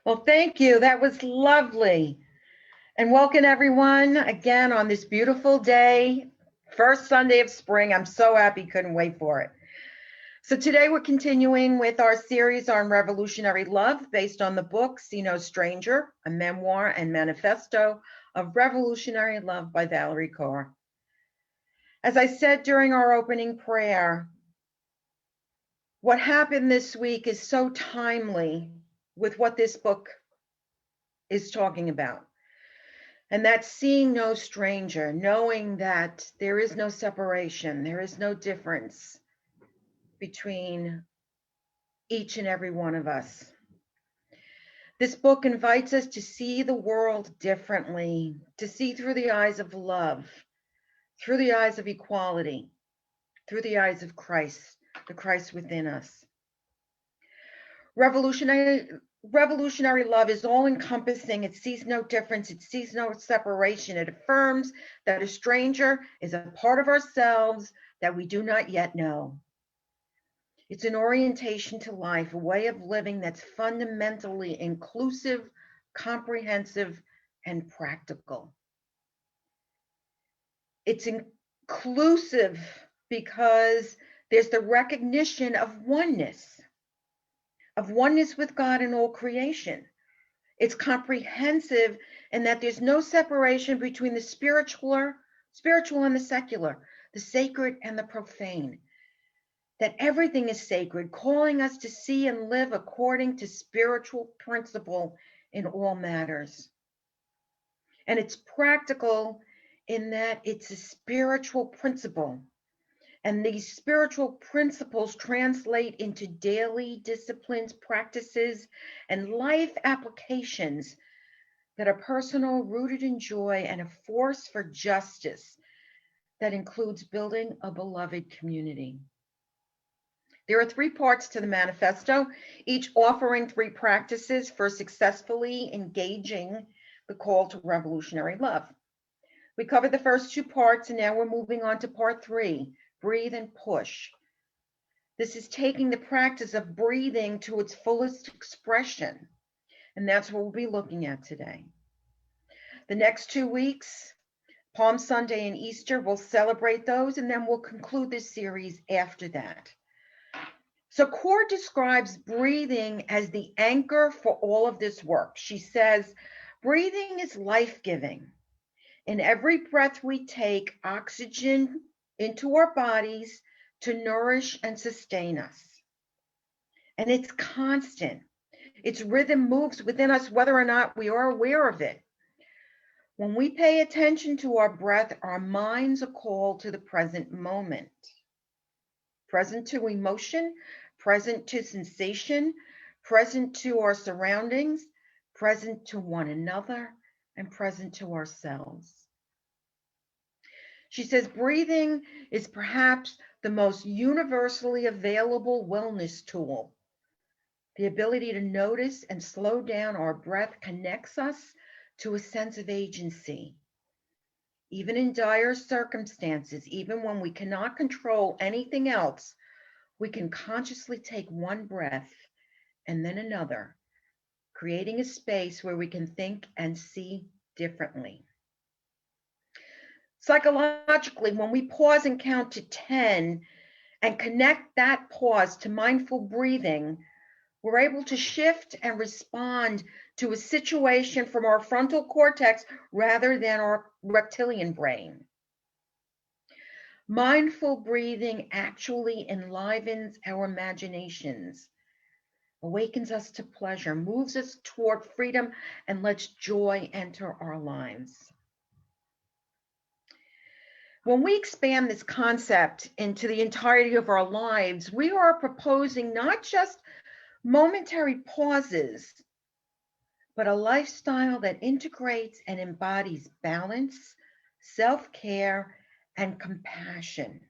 Well, thank you. That was lovely. And welcome everyone again on this beautiful day, first Sunday of spring. I'm so happy, couldn't wait for it. So today we're continuing with our series on revolutionary love based on the book See No Stranger, a memoir and manifesto of revolutionary love by Valarie Kaur. As I said during our opening prayer, what happened this week is so timely with what this book is talking about. And that's seeing no stranger, knowing that there is no separation, there is no difference between each and every one of us. This book invites us to see the world differently, to see through the eyes of love, through the eyes of equality, through the eyes of Christ, the Christ within us. Revolutionary love is all encompassing. It sees no difference. It sees no separation. It affirms that a stranger is a part of ourselves that we do not yet know. It's an orientation to life, a way of living that's fundamentally inclusive, comprehensive, and practical. It's inclusive because there's the recognition of oneness with God and all creation. It's comprehensive in that there's no separation between the spiritual and the secular, the sacred and the profane. That everything is sacred, calling us to see and live according to spiritual principle in all matters. And it's practical in that it's a spiritual principle. And these spiritual principles translate into daily disciplines, practices, and life applications that are personal, rooted in joy, and a force for justice that includes building a beloved community. There are 3 parts to the manifesto, each offering 3 practices for successfully engaging the call to revolutionary love. We covered the first 2 parts, and now we're moving on to part 3, breathe and push. This is taking the practice of breathing to its fullest expression, and that's what we'll be looking at today. The next 2 weeks, Palm Sunday and Easter, we'll celebrate those, and then we'll conclude this series after that. So Kaur describes breathing as the anchor for all of this work. She says, breathing is life-giving. In every breath we take oxygen into our bodies to nourish and sustain us. And it's constant. Its rhythm moves within us whether or not we are aware of it. When we pay attention to our breath, our minds are called to the present moment. Present to emotion, present to sensation, present to our surroundings, present to one another, and present to ourselves. She says breathing is perhaps the most universally available wellness tool. The ability to notice and slow down our breath connects us to a sense of agency. Even in dire circumstances, even when we cannot control anything else, we can consciously take one breath and then another, creating a space where we can think and see differently. Psychologically, when we pause and count to 10 and connect that pause to mindful breathing, we're able to shift and respond to a situation from our frontal cortex rather than our reptilian brain. Mindful breathing actually enlivens our imaginations, awakens us to pleasure, moves us toward freedom, and lets joy enter our lives. When we expand this concept into the entirety of our lives, we are proposing not just momentary pauses, but a lifestyle that integrates and embodies balance, self-care, and compassion,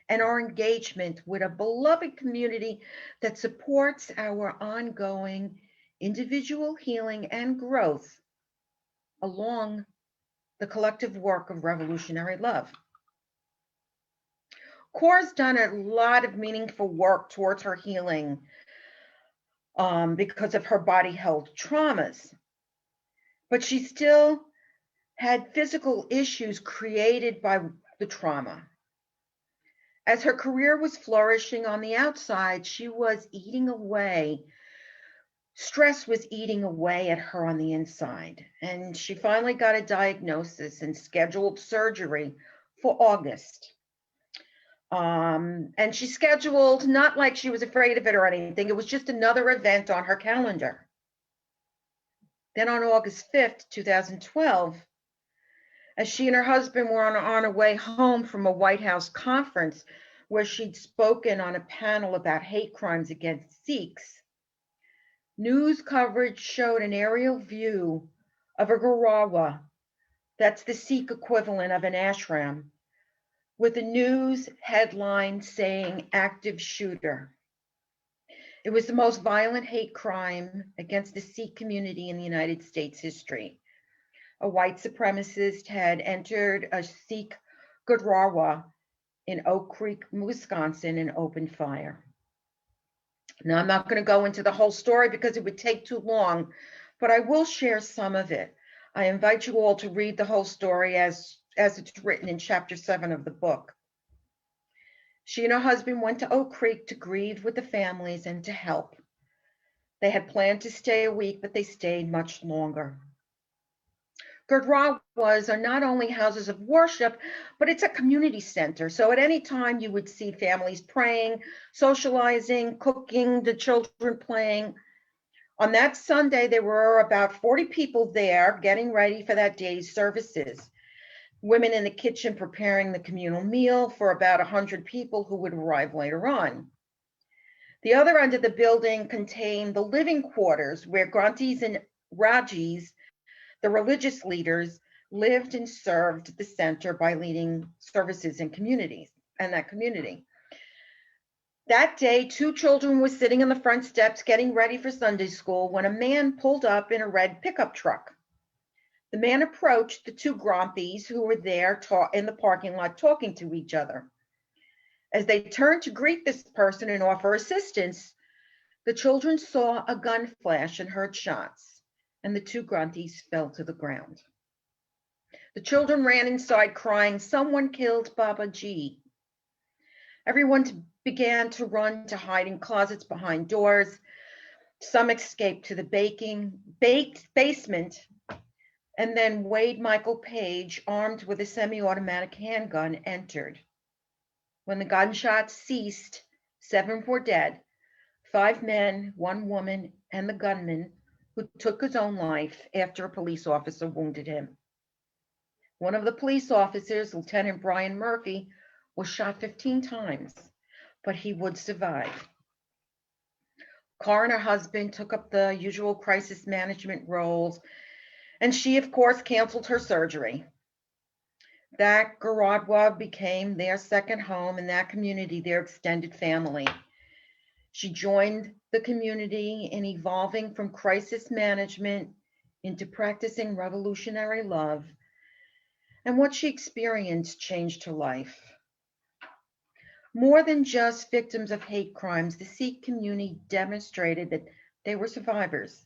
and our engagement with a beloved community that supports our ongoing individual healing and growth along the collective work of revolutionary love. Kaur's done a lot of meaningful work towards her healing. because of her body held traumas. But she still had physical issues created by the trauma. As her career was flourishing on the outside, she was eating away. Stress was eating away at her on the inside. And she finally got a diagnosis and scheduled surgery for August. And she scheduled, not like she was afraid of it or anything, it was just another event on her calendar. Then on August 5th, 2012, as she and her husband were on her way home from a White House conference where she'd spoken on a panel about hate crimes against Sikhs, news coverage showed an aerial view of a Gurdwara, that's the Sikh equivalent of an ashram, with a news headline saying active shooter. It was the most violent hate crime against the Sikh community in the United States history. A white supremacist had entered a Sikh Gurdwara in Oak Creek, Wisconsin, and opened fire. Now, I'm not going to go into the whole story because it would take too long, but I will share some of it. I invite you all to read the whole story as it's written in chapter 7 of the book. She and her husband went to Oak Creek to grieve with the families and to help. They had planned to stay a week, but they stayed much longer. Gurdwaras are not only houses of worship, but it's a community center. So at any time you would see families praying, socializing, cooking, the children playing. On that Sunday, there were about 40 people there getting ready for that day's services. Women in the kitchen preparing the communal meal for about 100 people who would arrive later on. The other end of the building contained the living quarters where Grantis and Rajis, the religious leaders, lived and served the center by leading services in communities and that community. That day, 2 children were sitting on the front steps getting ready for Sunday school when a man pulled up in a red pickup truck. The man approached the 2 Grantis who were there in the parking lot talking to each other. As they turned to greet this person and offer assistance, the children saw a gun flash and heard shots, and the 2 Grantis fell to the ground. The children ran inside crying, "Someone killed Babaji." Everyone began to run to hide in closets behind doors. Some escaped to the basement, and then Wade Michael Page, armed with a semi-automatic handgun, entered. When the gunshots ceased, 7 were dead, 5 men, 1 woman, and the gunman who took his own life after a police officer wounded him. One of the police officers, Lieutenant Brian Murphy, was shot 15 times, but he would survive. Kaur and her husband took up the usual crisis management roles, and she, of course, canceled her surgery. That Gurdwara became their second home, and that community their extended family. She joined the community in evolving from crisis management into practicing revolutionary love, and what she experienced changed her life. More than just victims of hate crimes, the Sikh community demonstrated that they were survivors.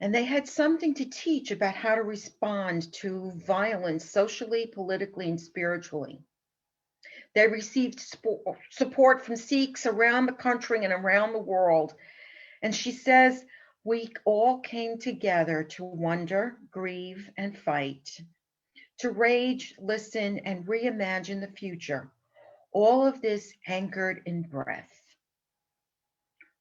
And they had something to teach about how to respond to violence socially, politically, and spiritually. They received support from Sikhs around the country and around the world. And she says, we all came together to wonder, grieve, and fight, to rage, listen, and reimagine the future. All of this anchored in breath.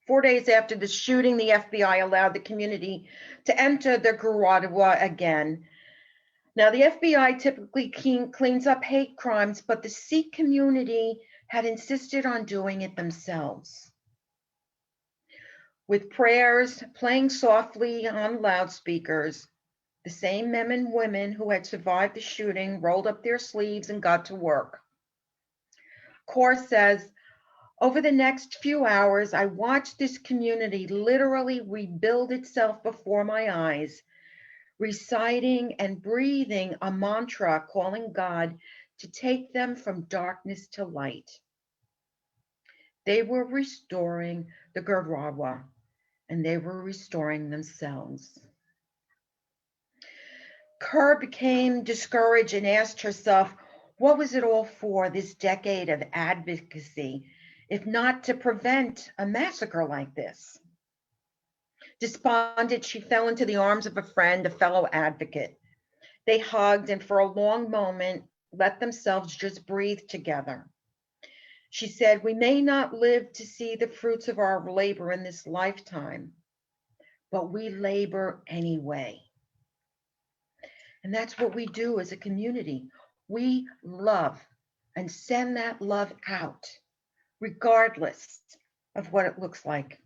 4 days after the shooting, the FBI allowed the community to enter the Gurdwara again. Now, the FBI typically cleans up hate crimes, but the Sikh community had insisted on doing it themselves. With prayers playing softly on loudspeakers, the same men and women who had survived the shooting rolled up their sleeves and got to work. Kaur says, over the next few hours, I watched this community literally rebuild itself before my eyes, reciting and breathing a mantra calling God to take them from darkness to light. They were restoring the Gurdwara. and they were restoring themselves. Kaur became discouraged and asked herself, what was it all for, this decade of advocacy, if not to prevent a massacre like this? Despondent, she fell into the arms of a friend, a fellow advocate. They hugged and for a long moment let themselves just breathe together. She said, we may not live to see the fruits of our labor in this lifetime, but we labor anyway. And that's what we do as a community. We love and send that love out, regardless of what it looks like.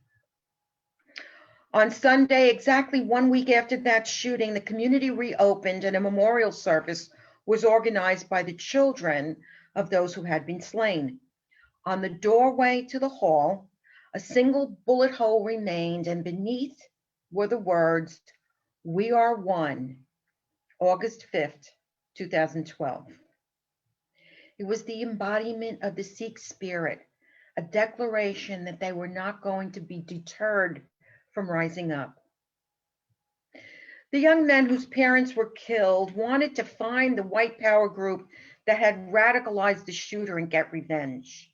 On Sunday, exactly 1 week after that shooting, the community reopened and a memorial service was organized by the children of those who had been slain. On the doorway to the hall, a single bullet hole remained, and beneath were the words, "We are one, August 5th, 2012. It was the embodiment of the Sikh spirit, a declaration that they were not going to be deterred from rising up. The young men whose parents were killed wanted to find the white power group that had radicalized the shooter and get revenge.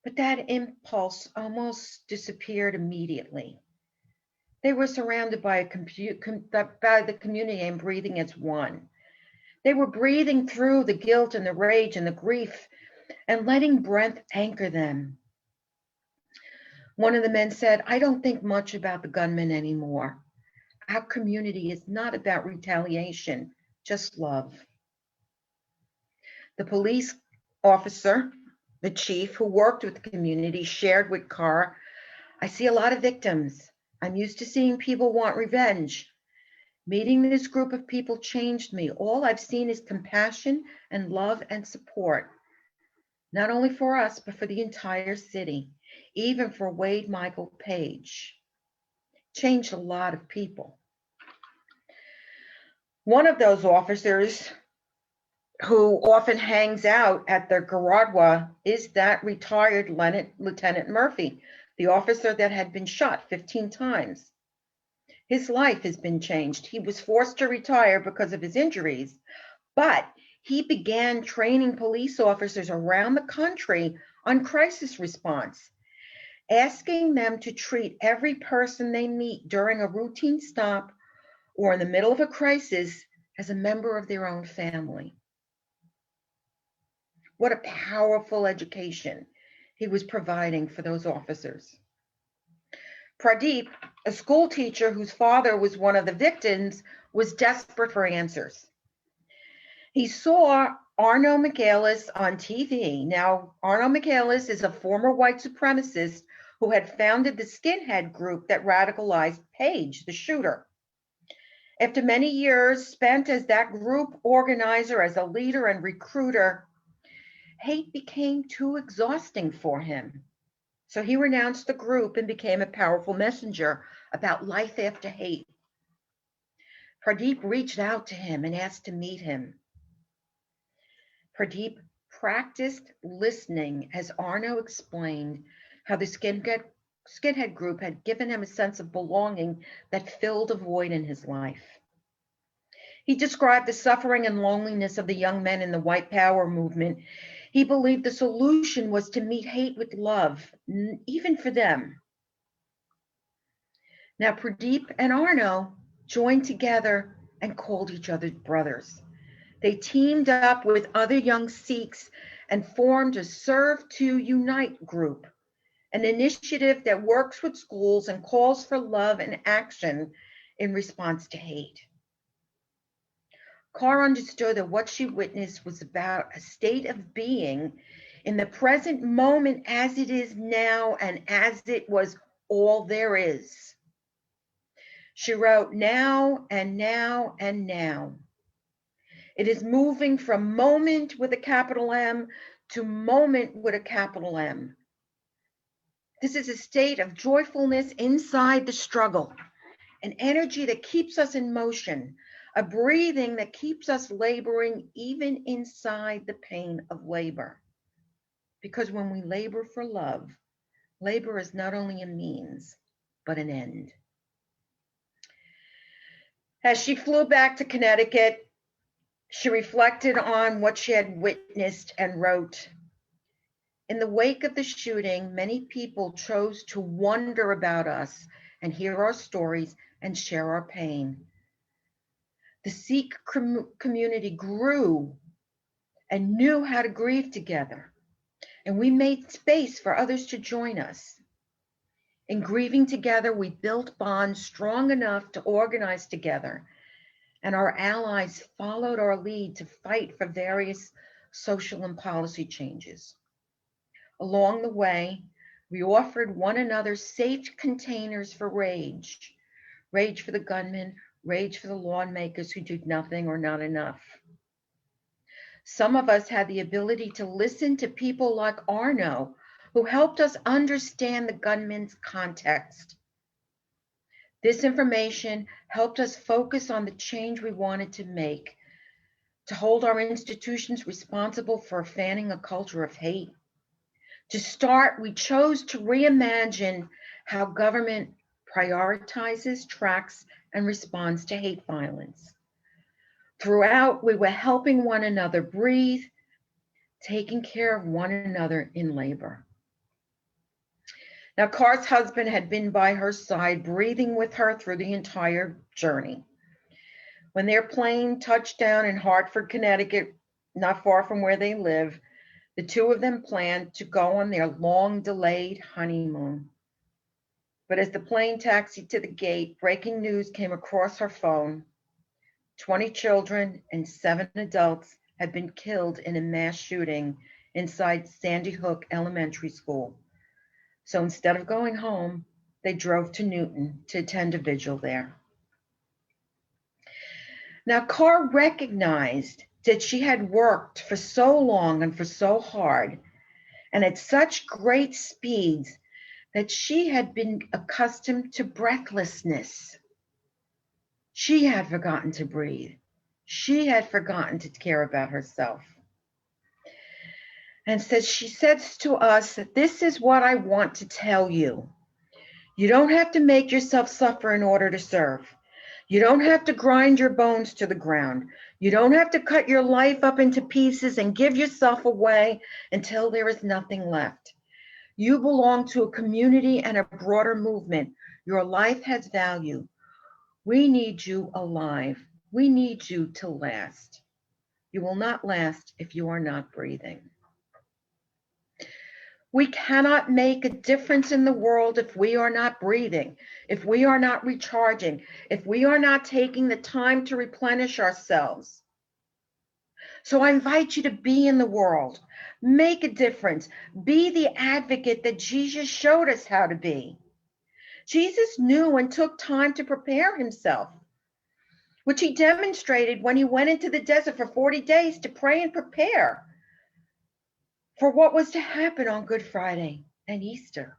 But that impulse almost disappeared immediately. They were surrounded by the community and breathing as one. They were breathing through the guilt and the rage and the grief and letting breath anchor them. One of the men said, I don't think much about the gunmen anymore. Our community is not about retaliation, just love. The police officer, the chief who worked with the community, shared with Kaur, I see a lot of victims. I'm used to seeing people want revenge. Meeting this group of people changed me. All I've seen is compassion and love and support, not only for us, but for the entire city, even for Wade Michael Page. Changed a lot of people. One of those officers who often hangs out at the Garadwa is that retired Lieutenant Murphy, the officer that had been shot 15 times. His life has been changed. He was forced to retire because of his injuries, but he began training police officers around the country on crisis response, asking them to treat every person they meet during a routine stop or in the middle of a crisis as a member of their own family. What a powerful education he was providing for those officers. Pradeep, a school teacher whose father was one of the victims, was desperate for answers. He saw Arno Michaelis on TV. Now, Arno Michaelis is a former white supremacist who had founded the skinhead group that radicalized Page, the shooter. After many years spent as that group organizer, as a leader and recruiter, hate became too exhausting for him. So he renounced the group and became a powerful messenger about life after hate. Pradeep reached out to him and asked to meet him. Pradeep practiced listening as Arno explained how the skinhead group had given him a sense of belonging that filled a void in his life. He described the suffering and loneliness of the young men in the white power movement. He believed the solution was to meet hate with love, even for them. Now, Pradeep and Arno joined together and called each other brothers. They teamed up with other young Sikhs and formed a Serve to Unite group, an initiative that works with schools and calls for love and action in response to hate. Kaur understood that what she witnessed was about a state of being in the present moment as it is now and as it was all there is. She wrote, now and now and now. It is moving from moment with a capital M to moment with a capital M. This is a state of joyfulness inside the struggle, an energy that keeps us in motion, a breathing that keeps us laboring even inside the pain of labor. Because when we labor for love, labor is not only a means, but an end. As she flew back to Connecticut, she reflected on what she had witnessed and wrote, "In the wake of the shooting, many people chose to wonder about us and hear our stories and share our pain. The Sikh community grew and knew how to grieve together, and we made space for others to join us. In grieving together, we built bonds strong enough to organize together, and our allies followed our lead to fight for various social and policy changes. Along the way, we offered one another safe containers for rage, rage for the gunmen, rage for the lawmakers who did nothing or not enough. Some of us had the ability to listen to people like Arno, who helped us understand the gunman's context. This information helped us focus on the change we wanted to make, to hold our institutions responsible for fanning a culture of hate. To start, we chose to reimagine how government prioritizes, tracks, and responds to hate violence. Throughout, we were helping one another breathe, taking care of one another in labor. Now, Car's husband had been by her side, breathing with her through the entire journey. When their plane touched down in Hartford, Connecticut, not far from where they live, the two of them planned to go on their long-delayed honeymoon. But as the plane taxied to the gate, breaking news came across her phone. 20 children and 7 adults had been killed in a mass shooting inside Sandy Hook Elementary School. So instead of going home, they drove to Newton to attend a vigil there. Now, Carr recognized that she had worked for so long and for so hard and at such great speeds that she had been accustomed to breathlessness. She had forgotten to breathe. She had forgotten to care about herself. And she says to us that this is what I want to tell you. You don't have to make yourself suffer in order to serve. You don't have to grind your bones to the ground. You don't have to cut your life up into pieces and give yourself away until there is nothing left. You belong to a community and a broader movement. Your life has value. We need you alive. We need you to last. You will not last if you are not breathing. We cannot make a difference in the world if we are not breathing, if we are not recharging, if we are not taking the time to replenish ourselves. So I invite you to be in the world, make a difference, be the advocate that Jesus showed us how to be. Jesus knew and took time to prepare himself, which he demonstrated when he went into the desert for 40 days to pray and prepare for what was to happen on Good Friday and Easter.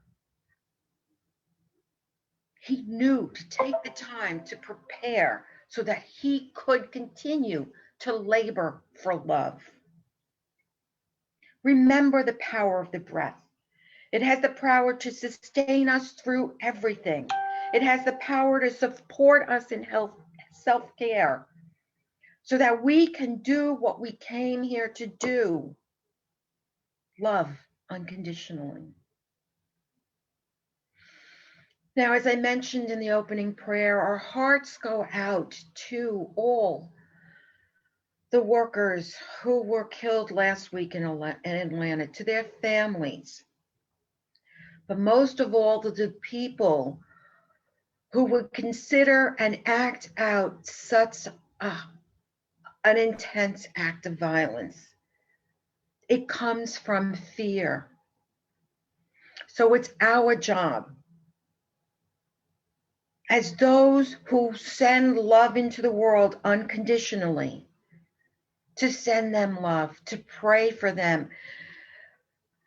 He knew to take the time to prepare so that he could continue to labor for love. Remember the power of the breath. It has the power to sustain us through everything. It has the power to support us in health, self-care, so that we can do what we came here to do, love unconditionally. Now, as I mentioned in the opening prayer, our hearts go out to all the workers who were killed last week in Atlanta, to their families, but most of all to the people who would consider and act out such an intense act of violence. It comes from fear. So it's our job as those who send love into the world unconditionally, to send them love, to pray for them.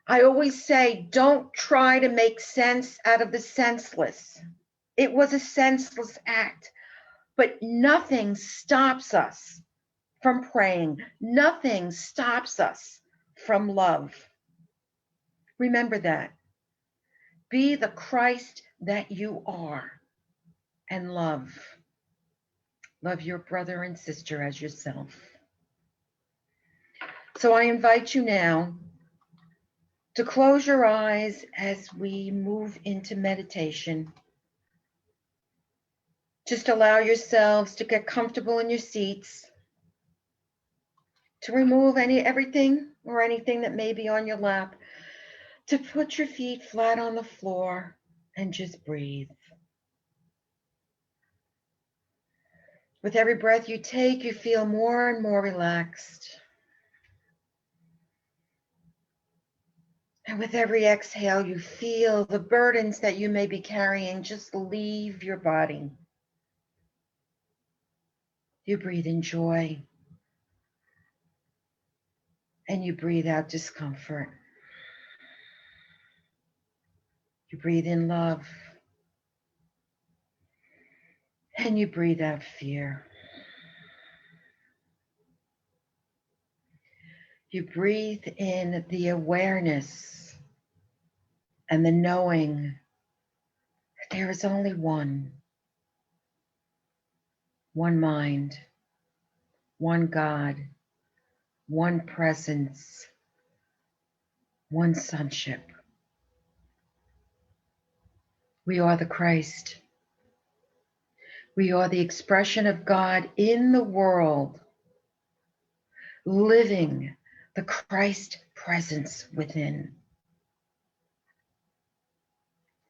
I always say, don't try to make sense out of the senseless. It was a senseless act, but nothing stops us from praying. Nothing stops us from love. Remember that. Be the Christ that you are and love. Love your brother and sister as yourself. So I invite you now to close your eyes as we move into meditation. Just allow yourselves to get comfortable in your seats, to remove everything or anything that may be on your lap, to put your feet flat on the floor and just breathe. With every breath you take, you feel more and more relaxed. And with every exhale, you feel the burdens that you may be carrying just leave your body. You breathe in joy, and you breathe out discomfort. You breathe in love, and you breathe out fear. You breathe in the awareness and the knowing that there is only one mind, one God, one presence, one sonship. We are the Christ. We are the expression of God in the world, living the Christ presence within.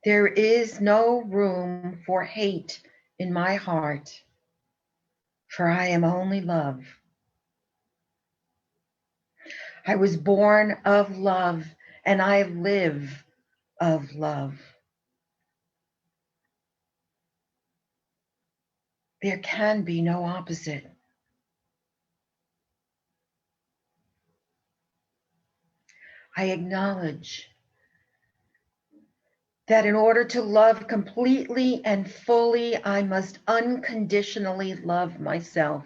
There is no room for hate in my heart, for I am only love. I was born of love, and I live of love. There can be no opposite. I acknowledge that in order to love completely and fully, I must unconditionally love myself.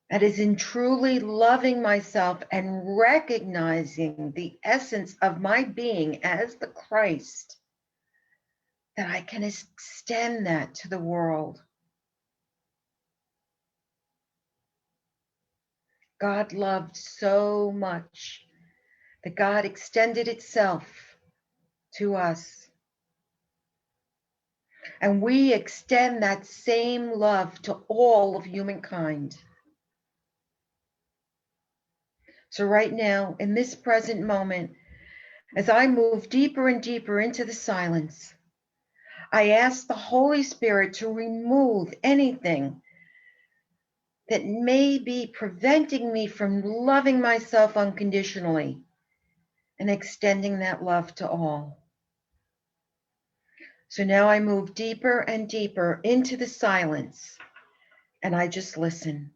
That is, in truly loving myself and recognizing the essence of my being as the Christ, that I can extend that to the world. God loved so much that God extended itself to us. And we extend that same love to all of humankind. So right now, in this present moment, as I move deeper and deeper into the silence, I ask the Holy Spirit to remove anything that may be preventing me from loving myself unconditionally and extending that love to all. So now I move deeper and deeper into the silence, and I just listen.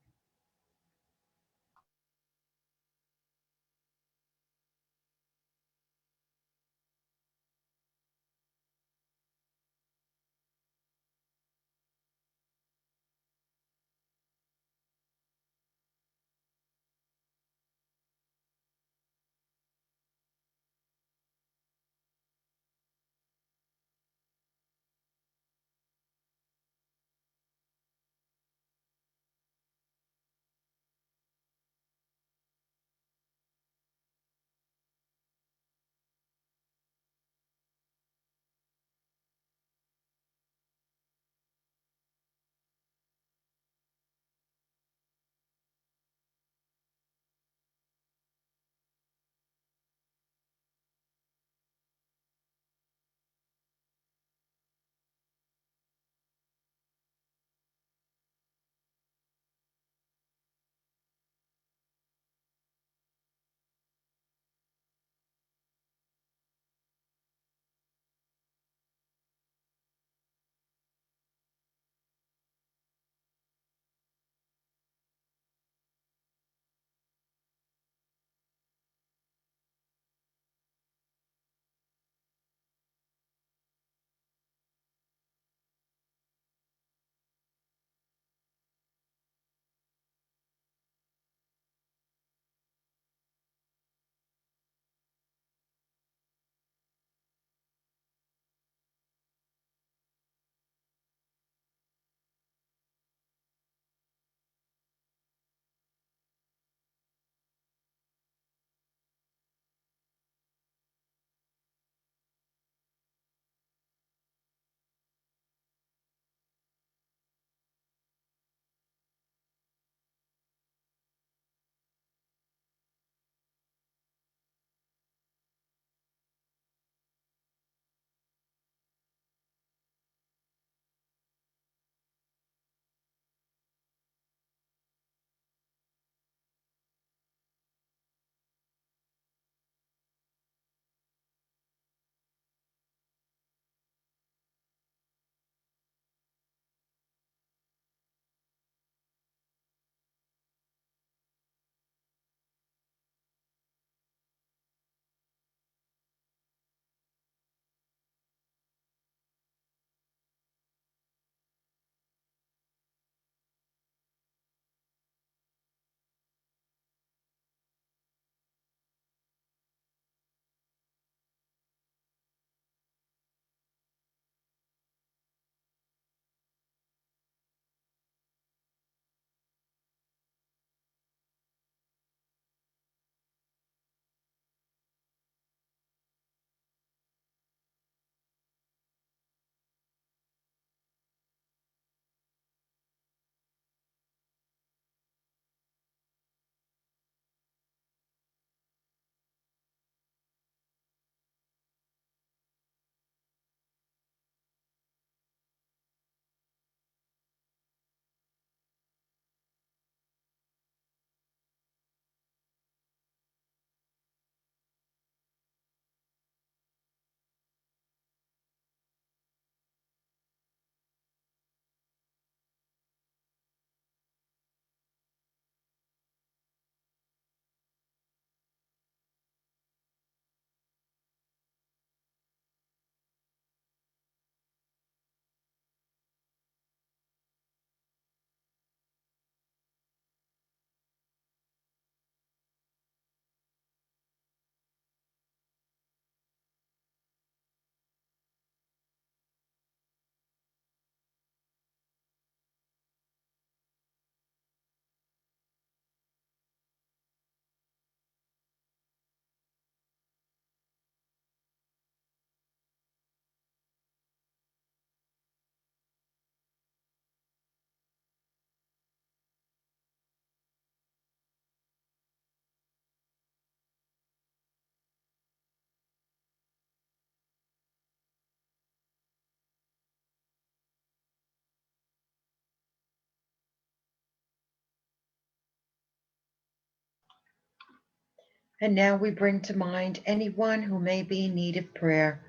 And now we bring to mind anyone who may be in need of prayer,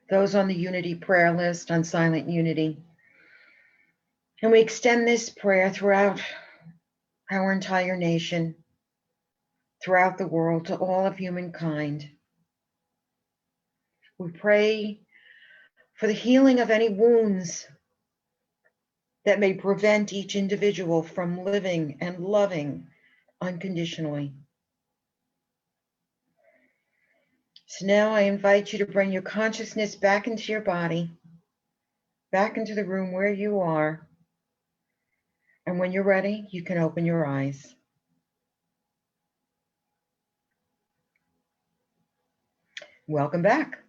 those on the Unity prayer list on Silent Unity. And we extend this prayer throughout our entire nation, throughout the world, to all of humankind. We pray for the healing of any wounds that may prevent each individual from living and loving unconditionally. So now I invite you to bring your consciousness back into your body, back into the room where you are. And when you're ready, you can open your eyes. Welcome back.